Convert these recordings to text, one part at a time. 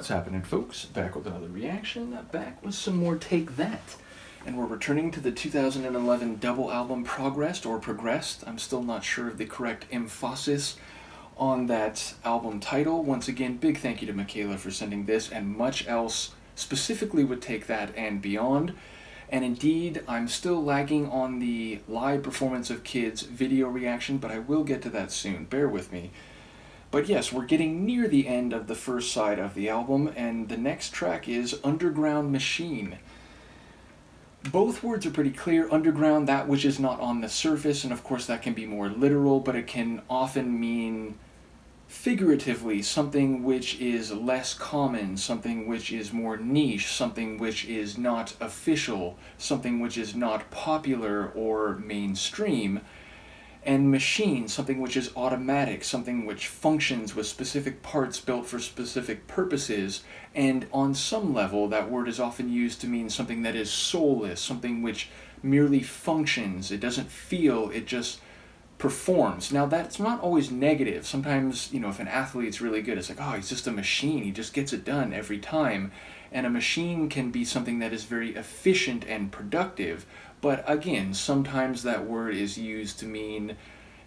What's happening, folks? Back with another reaction, back with some more Take That. And we're returning to the 2011 double album Progressed. I'm still not sure of the correct emphasis on that album title. Once again, big thank you to Michaela for sending this and much else, specifically with Take That and beyond. And indeed, I'm still lagging on the live performance of Kids video reaction, but I will get to that soon. Bear with me. But yes, we're getting near the end of the first side of the album, and the next track is Underground Machine. Both words are pretty clear. Underground, that which is not on the surface, and of course that can be more literal, but it can often mean figuratively something which is less common, something which is more niche, something which is not official, something which is not popular or mainstream. And machine, something which is automatic, something which functions with specific parts built for specific purposes, and on some level that word is often used to mean something that is soulless, something which merely functions. It doesn't feel, it just performs. Now that's not always negative. Sometimes, if an athlete's really good, it's like, oh, he's just a machine, he just gets it done every time. And a machine can be something that is very efficient and productive. But again, sometimes that word is used to mean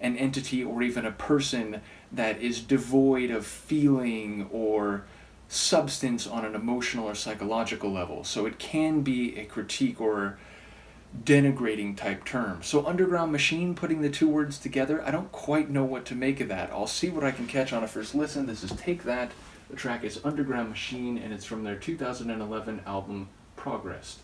an entity or even a person that is devoid of feeling or substance on an emotional or psychological level. So it can be a critique or denigrating type term. So Underground Machine, putting the two words together, I don't quite know what to make of that. I'll see what I can catch on a first listen. This is Take That. The track is Underground Machine, and it's from their 2011 album Progressed.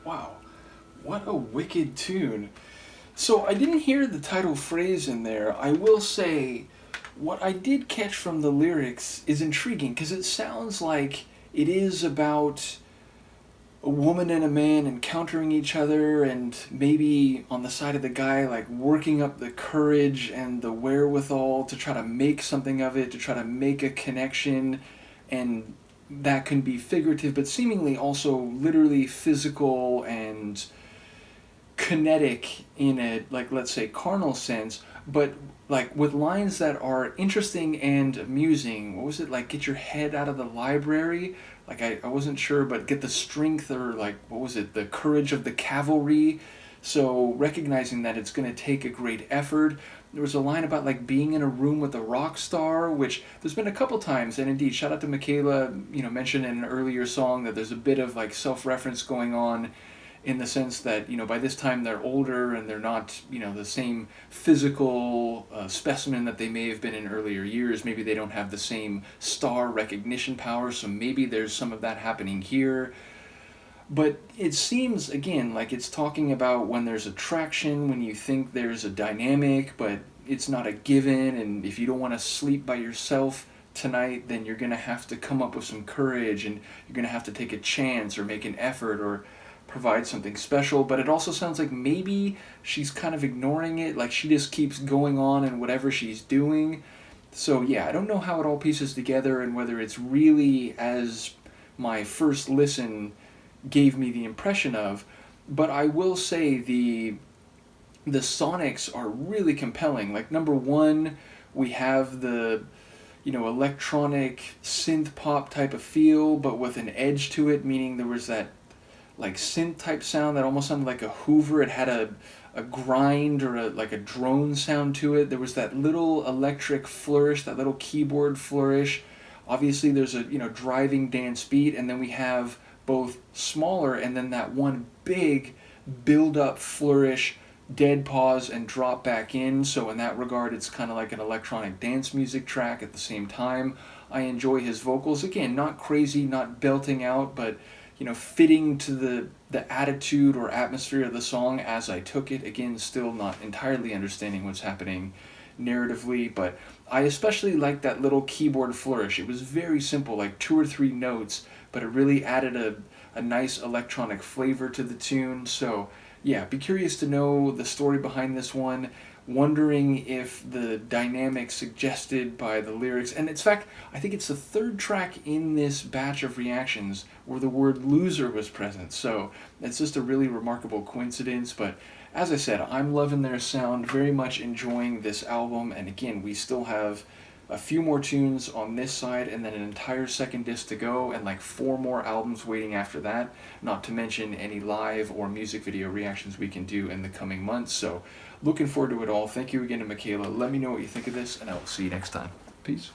Wow, what a wicked tune. So I didn't hear the title phrase in there. I will say, what I did catch from the lyrics is intriguing because it sounds like it is about a woman and a man encountering each other, and maybe on the side of the guy, like working up the courage and the wherewithal to try to make something of it, to try to make a connection. And that can be figurative, but seemingly also literally physical and kinetic in a, like, let's say carnal sense, but like with lines that are interesting and amusing. What was it, like, get your head out of the library? Like, I wasn't sure, but get the strength, or like, what was it, the courage of the cavalry. So recognizing that it's going to take a great effort. There was a line about like being in a room with a rock star, which there's been a couple times, and indeed shout out to Michaela, mentioned in an earlier song that there's a bit of like self-reference going on, in the sense that by this time they're older and they're not the same physical specimen that they may have been in earlier years. Maybe they don't have the same star recognition power, so maybe there's some of that happening here. But it seems, again, like it's talking about when there's attraction, when you think there's a dynamic, but it's not a given, and if you don't want to sleep by yourself tonight, then you're going to have to come up with some courage, and you're going to have to take a chance or make an effort or provide something special. But it also sounds like maybe she's kind of ignoring it, like she just keeps going on in whatever she's doing. So yeah, I don't know how it all pieces together and whether it's really as my first listen gave me the impression of, but I will say the sonics are really compelling. Like, number one, we have the electronic synth pop type of feel, but with an edge to it, meaning there was that like synth type sound that almost sounded like a Hoover. It had a grind or like a drone sound to it. There was that little electric flourish, that little keyboard flourish. Obviously there's a driving dance beat, and then we have both smaller and then that one big build up flourish, dead pause, and drop back in. So in that regard, it's kind of like an electronic dance music track at the same time. I enjoy his vocals. Again, not crazy, not belting out, but fitting to the attitude or atmosphere of the song as I took it. Again, still not entirely understanding what's happening narratively, but I especially like that little keyboard flourish. It was very simple, like 2 or 3 notes, but it really added a nice electronic flavor to the tune. So yeah, be curious to know the story behind this one, wondering if the dynamic suggested by the lyrics, and in fact, I think it's the 3rd track in this batch of reactions where the word loser was present. So it's just a really remarkable coincidence. But as I said, I'm loving their sound, very much enjoying this album, and again, we still have a few more tunes on this side and then an entire second disc to go, and like 4 more albums waiting after that, not to mention any live or music video reactions we can do in the coming months. So looking forward to it all. Thank you again to Michaela. Let me know what you think of this, and I'll see you next time. Peace.